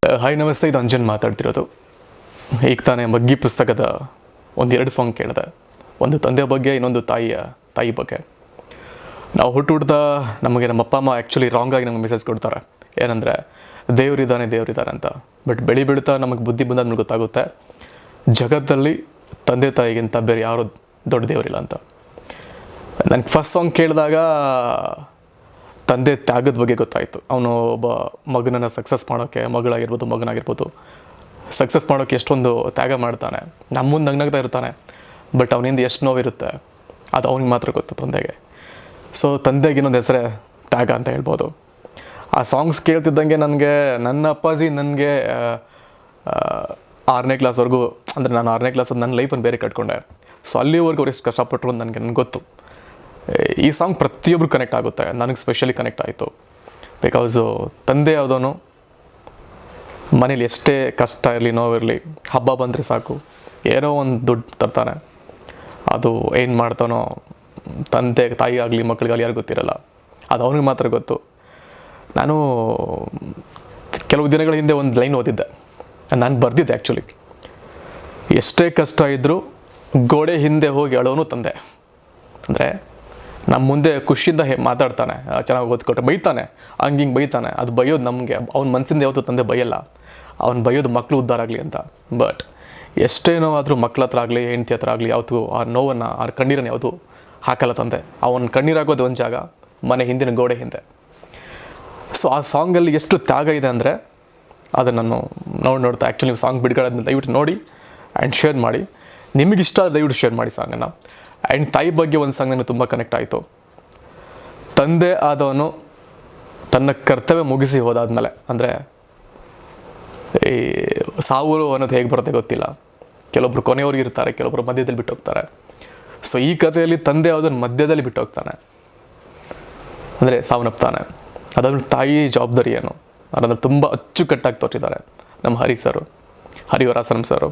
Hi ನಮಸ್ತೆ, ಇದು ಅಂಜನ್ ಮಾತಾಡ್ತಿರೋದು. ಈಗ ತಾನೇ ಮಗ್ಗಿ ಪುಸ್ತಕದ ಒಂದೆರಡು ಸಾಂಗ್ ಕೇಳಿದೆ. ಒಂದು ತಂದೆ ಬಗ್ಗೆ, ಇನ್ನೊಂದು ತಾಯಿ ಬಗ್ಗೆ. ನಾವು ಹುಟ್ಟುಡ್ದ ನಮಗೆ ನಮ್ಮ ಅಪ್ಪ ಅಮ್ಮ ಆ್ಯಕ್ಚುಲಿ ರಾಂಗಾಗಿ ನಮಗೆ ಮೆಸೇಜ್ ಕೊಡ್ತಾರೆ, ಏನಂದರೆ ದೇವರಿದ್ದಾನೆ ಅಂತ. ಬಟ್ ಬೆಳೀತಾ ನಮಗೆ ಬುದ್ಧಿ ಬಂದಾಗ ನಮ್ಗೆ ಗೊತ್ತಾಗುತ್ತೆ, ಜಗತ್ತಲ್ಲಿ ತಂದೆ ತಾಯಿಗಿಂತ ಬೇರೆ ಯಾರೂ ದೊಡ್ಡ ದೇವರಿಲ್ಲ ಅಂತ. ನನಗೆ ಫಸ್ಟ್ ಸಾಂಗ್ ಕೇಳಿದಾಗ ತಂದೆ ತ್ಯಾಗದ ಬಗ್ಗೆ ಗೊತ್ತಾಯಿತು. ಅವನು ಒಬ್ಬ ಮಗನನ್ನು ಸಕ್ಸಸ್ ಮಾಡೋಕ್ಕೆ, ಮಗನಾಗಿರ್ಬೋದು ಸಕ್ಸಸ್ ಮಾಡೋಕ್ಕೆ ಎಷ್ಟೊಂದು ತ್ಯಾಗ ಮಾಡ್ತಾನೆ. ನಮ್ಮ ಮುಂದೆ ನಗ್ನಗ್ತಾ ಇರ್ತಾನೆ, ಬಟ್ ಅವನಿಂದ ಎಷ್ಟು ನೋವಿರುತ್ತೆ ಅದು ಅವ್ನಿಗೆ ಮಾತ್ರ ಗೊತ್ತು, ತಂದೆಗೆ. ಸೊ ತಂದೆಗೆ ಇನ್ನೊಂದು ಹೆಸರೇ ತ್ಯಾಗ ಅಂತ ಹೇಳ್ಬೋದು. ಆ ಸಾಂಗ್ಸ್ ಕೇಳ್ತಿದ್ದಂಗೆ ನನ್ನ ಅಪ್ಪಾಜಿ ನನಗೆ 6ನೇ ಕ್ಲಾಸ್ವರೆಗೂ, ಅಂದರೆ ನಾನು 6ನೇ ಕ್ಲಾಸ್ ನನ್ನ ಲೈಫನ್ನು ಬೇರೆ ಕಟ್ಕೊಂಡೆ. ಸೊ ಅಲ್ಲಿವರೆಗೂ ಅವ್ರು ಎಷ್ಟು ಕಷ್ಟಪಟ್ಟರು ನನಗೆ ಗೊತ್ತು. ಈ ಸಾಂಗ್ ಪ್ರತಿಯೊಬ್ಬರು ಕನೆಕ್ಟ್ ಆಗುತ್ತೆ, ನನಗೆ ಸ್ಪೆಷಲಿ ಕನೆಕ್ಟ್ ಆಯಿತು. ಬಿಕಾಸು ತಂದೆ ಯಾವುದೋನು ಮನೇಲಿ ಎಷ್ಟೇ ಕಷ್ಟ ಇರಲಿ, ನೋವಿರಲಿ, ಹಬ್ಬ ಬಂದರೆ ಸಾಕು ಏನೋ ಒಂದು ದುಡ್ಡು ತರ್ತಾನೆ. ಅದು ಏನು ಮಾಡ್ತಾನೋ ತಾಯಿ ಆಗಲಿ ಮಕ್ಕಳಿಗಾಗಲಿ ಯಾರು ಗೊತ್ತಿರಲ್ಲ, ಅದು ಅವನಿಗೆ ಮಾತ್ರ ಗೊತ್ತು. ನಾನು ಕೆಲವು ದಿನಗಳ ಹಿಂದೆ ಒಂದು ಲೈನ್ ಓದಿದ್ದೆ, ನಾನು ಬರೆದಿದ್ದೆ ಆ್ಯಕ್ಚುಲಿ. ಎಷ್ಟೇ ಕಷ್ಟ ಇದ್ದರೂ ಗೋಡೆ ಹಿಂದೆ ಹೋಗಿ ಅಳೋನು ತಂದೆ. ಅಂದರೆ ನಮ್ಮ ಮುಂದೆ ಖುಷಿಯಿಂದ ಮಾತಾಡ್ತಾನೆ, ಚೆನ್ನಾಗಿ ಓದ್ಕೊಟ್ರೆ ಬೈತಾನೆ, ಹಿಂಗೆ ಬೈತಾನೆ. ಅದು ಬೈಯೋದು ನಮಗೆ, ಅವ್ನ ಮನಸ್ಸಿಂದ ಯಾವತ್ತೂ ತಂದೆ ಬೈಯಲ್ಲ. ಅವ್ನು ಬೈಯೋದು ಮಕ್ಕಳು ಉದ್ಧಾರ ಆಗಲಿ ಅಂತ. ಬಟ್ ಎಷ್ಟೇ ನೋವಾದರೂ ಮಕ್ಳ ಹತ್ರ ಆಗಲಿ, ಹೆಂಡತಿ ಹತ್ರ ಆಗಲಿ, ಯಾವತ್ತೂ ಆ ನೋವನ್ನು, ಆ ಕಣ್ಣೀರನ್ನು ಯಾವುದು ಹಾಕಲ್ಲ ತಂದೆ. ಅವನ ಕಣ್ಣೀರಾಗೋದು ಒಂದು ಜಾಗ, ಮನೆ ಹಿಂದಿನ ಗೋಡೆ ಹಿಂದೆ. ಸೊ ಆ ಸಾಂಗಲ್ಲಿ ಎಷ್ಟು ತ್ಯಾಗ ಇದೆ ಅಂದರೆ ಅದನ್ನು ನಾನು ನೋಡ್ತಾ ಆ್ಯಕ್ಚುಲಿ ನೀವು ಸಾಂಗ್ ಬಿಡುಗಡೆ ದಯವಿಟ್ಟು ನೋಡಿ ಆ್ಯಂಡ್ ಶೇರ್ ಮಾಡಿ. ನಿಮಗಿಷ್ಟ ದಯವಿಟ್ಟು ಶೇರ್ ಮಾಡಿ ಸಾಂಗನ್ನು. ಆ್ಯಂಡ್ ತಾಯಿ ಬಗ್ಗೆ ಒಂದು ಸಾಂಗ್ ನನಗೆ ತುಂಬ ಕನೆಕ್ಟ್ ಆಯಿತು. ತಂದೆ ಆದವನು ತನ್ನ ಕರ್ತವ್ಯ ಮುಗಿಸಿ ಹೋದಾದ್ಮೇಲೆ, ಅಂದರೆ ಈ ಸಾವು ಅನ್ನೋದು ಹೇಗೆ ಬರುತ್ತೆ ಗೊತ್ತಿಲ್ಲ. ಕೆಲವೊಬ್ರು ಕೊನೆಯವ್ರಿಗೆ ಇರ್ತಾರೆ, ಕೆಲವೊಬ್ರು ಮಧ್ಯದಲ್ಲಿ ಬಿಟ್ಟು ಹೋಗ್ತಾರೆ. ಸೊ ಈ ಕಥೆಯಲ್ಲಿ ತಂದೆ ಯಾವುದನ್ನು ಮಧ್ಯದಲ್ಲಿ ಬಿಟ್ಟು ಹೋಗ್ತಾನೆ, ಅಂದರೆ ಸಾವನ್ನಪ್ತಾನೆ. ಅದಾದ್ಮೇಲೆ ತಾಯಿ ಜವಾಬ್ದಾರಿ ಏನು ಅದನ್ನು ತುಂಬ ಅಚ್ಚುಕಟ್ಟಾಗಿ ತೋರಿಸಿದ್ದಾರೆ ನಮ್ಮ ಹರಿವರಾಸನಂ ಸರು.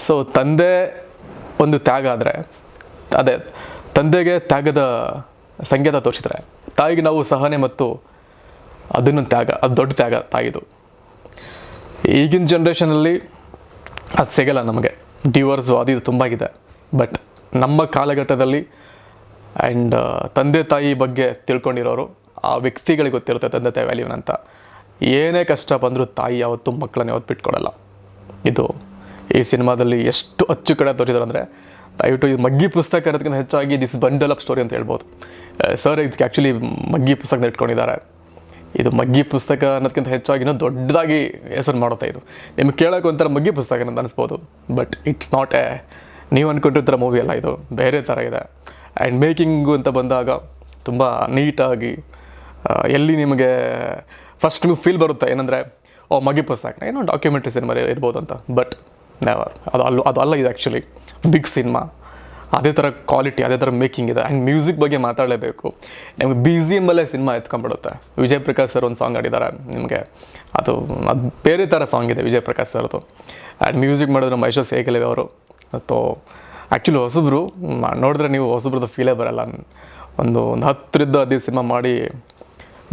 ಸೊ ತಂದೆ ಒಂದು ತ್ಯಾಗ ಆದರೆ, ಅದೇ ತಂದೆಗೆ ತ್ಯಾಗದ ಸಂಕೇತ ತೋರಿಸಿದ್ರೆ, ತಾಯಿಗೆ ನಾವು ಸಹನೆ ಮತ್ತು ಅದನ್ನು ತ್ಯಾಗ, ಅದು ದೊಡ್ಡ ತ್ಯಾಗ ತಾಯಿದು. ಈಗಿನ ಜನ್ರೇಷನಲ್ಲಿ ಅದು ಸಿಗಲ್ಲ ನಮಗೆ. ಡಿವೋರ್ಸು ಅದು ಇದು ತುಂಬ ಇದೆ. ಬಟ್ ನಮ್ಮ ಕಾಲಘಟ್ಟದಲ್ಲಿ ಆ್ಯಂಡ್ ತಂದೆ ತಾಯಿ ಬಗ್ಗೆ ತಿಳ್ಕೊಂಡಿರೋರು, ಆ ವ್ಯಕ್ತಿಗಳಿಗೆ ಗೊತ್ತಿರುತ್ತೆ ತಂದೆ ತಾಯಿ ವ್ಯಾಲ್ಯೂನ್ ಅಂತ. ಏನೇ ಕಷ್ಟ ಬಂದರೂ ತಾಯಿ ಯಾವತ್ತೂ ಮಕ್ಕಳನ್ನ ಯಾವತ್ತು ಬಿಟ್ಕೊಡಲ್ಲ. ಇದು ಈ ಸಿನಿಮಾದಲ್ಲಿ ಎಷ್ಟು ಅಚ್ಚುಕಟ್ಟಾಗಿ ತೋರಿಸಿದ್ರು ಅಂದರೆ, ದಯವಿಟ್ಟು ಇದು ಮಗ್ಗಿ ಪುಸ್ತಕ ಅನ್ನೋದಕ್ಕಿಂತ ಹೆಚ್ಚಾಗಿ ದಿಸ್ ಬಂಡಲ್ ಅಪ್ ಸ್ಟೋರಿ ಅಂತ ಹೇಳ್ಬೋದು. ಸರ್ ಇದಕ್ಕೆ ಆ್ಯಕ್ಚುಲಿ ಮಗ್ಗಿ ಪುಸ್ತಕನ ಇಟ್ಕೊಂಡಿದ್ದಾರೆ. ಇದು ಮಗ್ಗಿ ಪುಸ್ತಕ ಅನ್ನೋದಕ್ಕಿಂತ ಹೆಚ್ಚಾಗಿ ಇನ್ನೂ ದೊಡ್ಡದಾಗಿ ಹೆಸರು ಮಾಡುತ್ತೆ. ಇದು ನಿಮ್ಗೆ ಕೇಳೋಕೆ ಒಂಥರ ಮಗ್ಗಿ ಪುಸ್ತಕ ಅಂತ ಅನಿಸ್ಬೋದು, ಬಟ್ ಇಟ್ಸ್ ನಾಟ್ ನೀವು ಅಂದ್ಕೊಂಡಿರ್ತಾರ ಮೂವಿ ಅಲ್ಲ, ಇದು ಬೇರೆ ಥರ ಇದೆ. ಆ್ಯಂಡ್ ಮೇಕಿಂಗು ಅಂತ ಬಂದಾಗ ತುಂಬ ನೀಟಾಗಿ, ಎಲ್ಲಿ ನಿಮಗೆ ಫಸ್ಟ್ ನಿಮಗೆ ಫೀಲ್ ಬರುತ್ತೆ ಏನಂದರೆ, ಮಗ್ಗಿ ಪುಸ್ತಕ ಏನೋ ಡಾಕ್ಯುಮೆಂಟ್ರಿ ಸಿನಿಮಾ ಇರ್ಬೋದು ಅಂತ. ಬಟ್ ನೆವರ್, ಅದು ಅಲ್ಲ. ಇದು ಆ್ಯಕ್ಚುಲಿ ಬಿಗ್ ಸಿನಿಮಾ. ಅದೇ ಥರ ಕ್ವಾಲಿಟಿ, ಅದೇ ಥರ ಮೇಕಿಂಗ್ ಇದೆ. ಆ್ಯಂಡ್ ಮ್ಯೂಸಿಕ್ ಬಗ್ಗೆ ಮಾತಾಡಲೇಬೇಕು. ನಿಮಗೆ BGM ಅಲ್ಲೇ ಸಿನಿಮಾ ಎತ್ಕೊಂಡ್ಬಿಡುತ್ತೆ. ವಿಜಯ್ ಪ್ರಕಾಶ್ ಸರ್ ಒಂದು ಸಾಂಗ್ ಆಡಿದ್ದಾರೆ ನಿಮಗೆ, ಅದು ಬೇರೆ ಥರ ಸಾಂಗ್ ಇದೆ ವಿಜಯ್ ಪ್ರಕಾಶ್ ಸರ್ದು. ಆ್ಯಂಡ್ ಮ್ಯೂಸಿಕ್ ಮಾಡಿದ್ರೆ ನಮ್ಮ ಯಶಸ್ ಹೇಗಲೇವೆ ಅವರು. ಅಥವಾ ಆ್ಯಕ್ಚುಲಿ ಹೊಸಬ್ರು ನೋಡಿದ್ರೆ ನೀವು ಹೊಸಬ್ರದ್ದು ಫೀಲೇ ಬರೋಲ್ಲ. ಒಂದು 10 ಸಿನಿಮಾ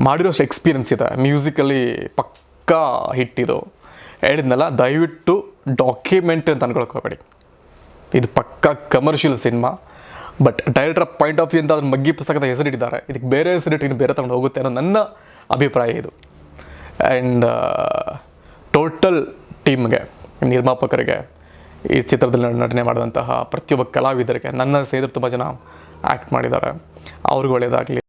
ಮಾಡಿರೋಷ್ಟು ಎಕ್ಸ್ಪೀರಿಯನ್ಸ್ ಇದೆ. ಮ್ಯೂಸಿಕಲ್ಲಿ ಪಕ್ಕಾ ಹಿಟ್ ಇದು. ಹೇಳಿದ್ನಲ್ಲ, ದಯವಿಟ್ಟು ಡಾಕ್ಯುಮೆಂಟ್ರಿ ಅಂತ ಅನ್ಕೊಳ್ಕೋಬೇಡಿ. ಇದು ಪಕ್ಕಾ commercial cinema. But director point of view ಅಂತ ಅದನ್ನ ಮಗ್ಗಿ ಪುಸ್ತಕದ ಹೆಸರಿಟ್ಟಿದ್ದಾರೆ. ಇದಕ್ಕೆ ಬೇರೆ ಹೆಸರಿಟ್ಟು ಇನ್ನು ಬೇರೆ ತಗೊಂಡು ಹೋಗುತ್ತೆ ಅನ್ನೋ ನನ್ನ ಅಭಿಪ್ರಾಯ ಇದು. ಆ್ಯಂಡ್ ಟೋಟಲ್ ಟೀಮ್ಗೆ, ನಿರ್ಮಾಪಕರಿಗೆ, ಈ ಚಿತ್ರದಲ್ಲಿ ನಟನೆ ಮಾಡಿದಂತಹ ಪ್ರತಿಯೊಬ್ಬ ಕಲಾವಿದರಿಗೆ, ನನ್ನ ಸೇರಿದ್ರೆ ತುಂಬ ಜನ ಆ್ಯಕ್ಟ್ ಮಾಡಿದ್ದಾರೆ, ಅವ್ರಿಗೆ ಒಳ್ಳೆಯದಾಗಲಿ.